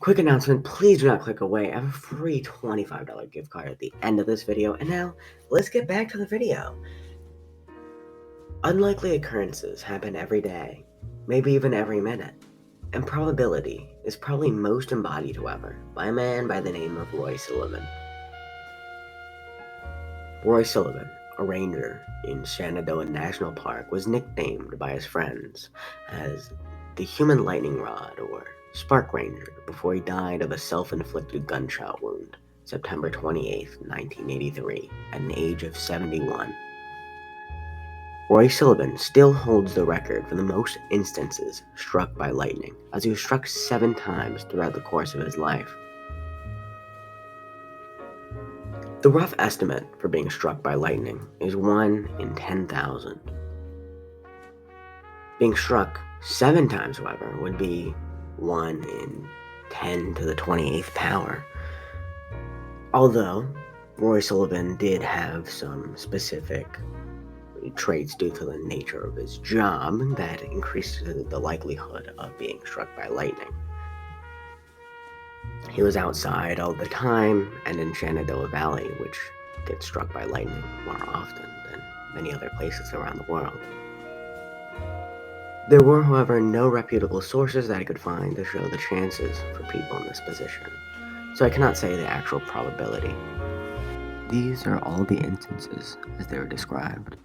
Quick announcement, please do not click away. I have a free $25 gift card at the end of this video. And now, let's get back to the video. Unlikely occurrences happen every day, maybe even every minute. And probability is probably most embodied, however, by a man by the name of Roy Sullivan. Roy Sullivan, a ranger in Shenandoah National Park, was nicknamed by his friends as the Human Lightning Rod or Spark Ranger before he died of a self-inflicted gunshot wound, September 28, 1983, at an age of 71. Roy Sullivan still holds the record for the most instances struck by lightning, as he was struck 7 times throughout the course of his life. The rough estimate for being struck by lightning is 1 in 10,000. Being struck 7 times, however, would be 1 in 10 to the 28th power. Although Roy Sullivan did have some specific traits due to the nature of his job that increased the likelihood of being struck by lightning. He was outside all the time and in Shenandoah Valley, which gets struck by lightning more often than many other places around the world. There were, however, no reputable sources that I could find to show the chances for people in this position, so I cannot say the actual probability. These are all the instances as they were described.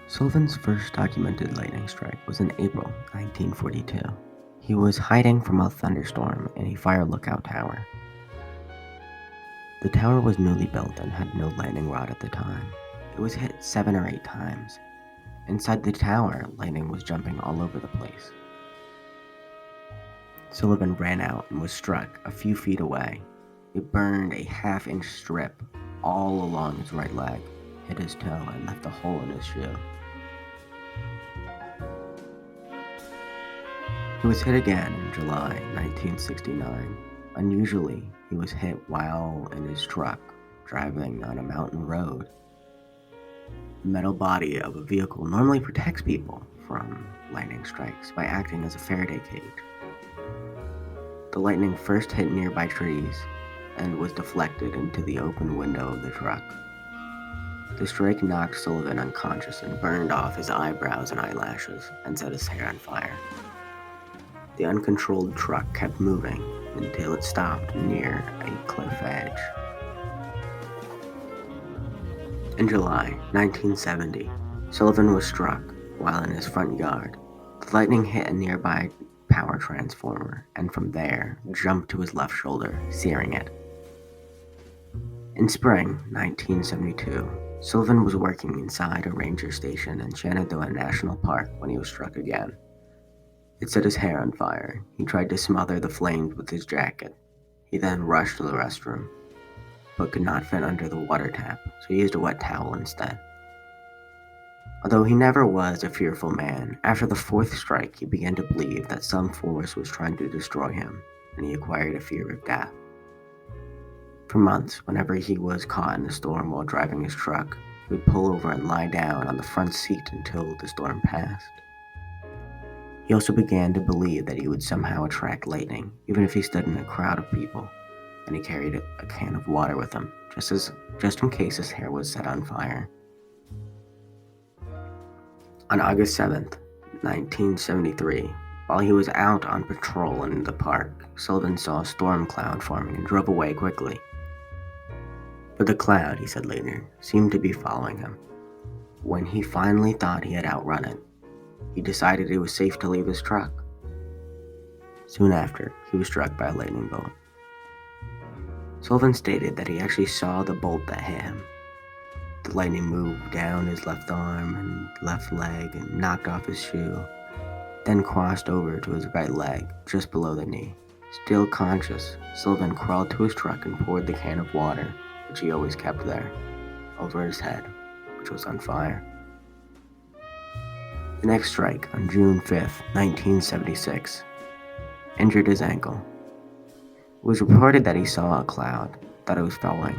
Sullivan's first documented lightning strike was in April 1942. He was hiding from a thunderstorm in a fire lookout tower. The tower was newly built and had no lightning rod at the time. It was hit 7 or 8 times. Inside the tower, lightning was jumping all over the place. Sullivan ran out and was struck a few feet away. It burned a half-inch strip all along his right leg, hit his toe, and left a hole in his shoe. He was hit again in July 1969. Unusually, he was hit while in his truck, driving on a mountain road. The metal body of a vehicle normally protects people from lightning strikes by acting as a Faraday cage. The lightning first hit nearby trees and was deflected into the open window of the truck. The strike knocked Sullivan unconscious and burned off his eyebrows and eyelashes and set his hair on fire. The uncontrolled truck kept moving until it stopped near a cliff edge. In July 1970, Sullivan was struck while in his front yard. The lightning hit a nearby power transformer and from there jumped to his left shoulder, searing it. In spring 1972, Sullivan was working inside a ranger station in Shenandoah National Park when he was struck again. It set his hair on fire. He tried to smother the flames with his jacket. He then rushed to the restroom, but could not fit under the water tap, so he used a wet towel instead. Although he never was a fearful man, after the 4th strike he began to believe that some force was trying to destroy him, and he acquired a fear of death. For months, whenever he was caught in a storm while driving his truck, he would pull over and lie down on the front seat until the storm passed. He also began to believe that he would somehow attract lightning, even if he stood in a crowd of people, and he carried a can of water with him, just in case his hair was set on fire. On August 7th, 1973, while he was out on patrol in the park, Sullivan saw a storm cloud forming and drove away quickly. But the cloud, he said later, seemed to be following him. When he finally thought he had outrun it, he decided it was safe to leave his truck. Soon after, he was struck by a lightning bolt. Sullivan stated that he actually saw the bolt that hit him. The lightning moved down his left arm and left leg and knocked off his shoe, then crossed over to his right leg, just below the knee. Still conscious, Sullivan crawled to his truck and poured the can of water, which he always kept there, over his head, which was on fire. The next strike, on June 5th, 1976, injured his ankle. It was reported that he saw a cloud, thought it was following,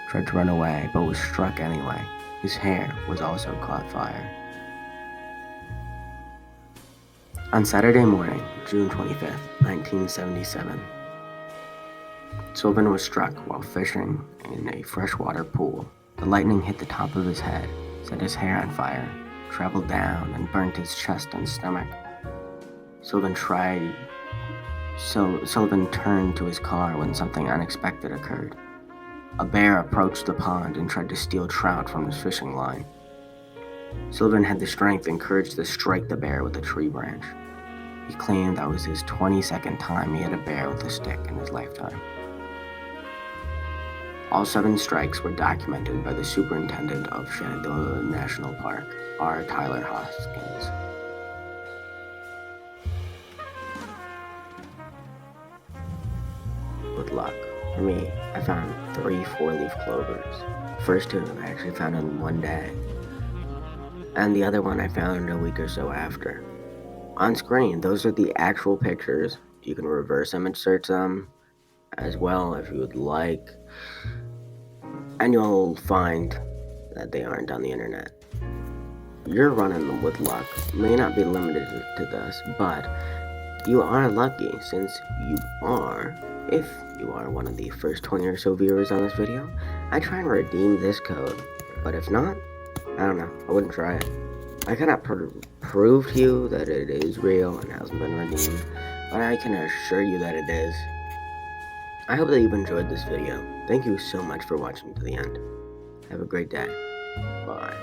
tried to run away, but was struck anyway. His hair was also caught fire. On Saturday morning, June 25th, 1977, Sylvan was struck while fishing in a freshwater pool. The lightning hit the top of his head, set his hair on fire, traveled down, and burnt his chest and stomach. Sullivan turned to his car when something unexpected occurred. A bear approached the pond and tried to steal trout from his fishing line. Sullivan had the strength and courage to strike the bear with a tree branch. He claimed that was his 22nd time he hit a bear with a stick in his lifetime. All 7 strikes were documented by the superintendent of Shenandoah National Park, R. Tyler Hoskins. With luck, for me, I found 3 4-leaf clovers. The first 2 I actually found in one day, and the other one I found a week or so after. On screen, those are the actual pictures. You can reverse image search them as well if you would like, and you'll find that they aren't on the internet. Your run-in with luck may not be limited to this, but you are lucky since if you are one of the first 20 or so viewers on this video. I try and redeem this code, but if not, I don't know, I wouldn't try it. I cannot prove to you that it is real and hasn't been redeemed, but I can assure you that it is. I hope that you've enjoyed this video. Thank you so much for watching to the end. Have a great day. Bye.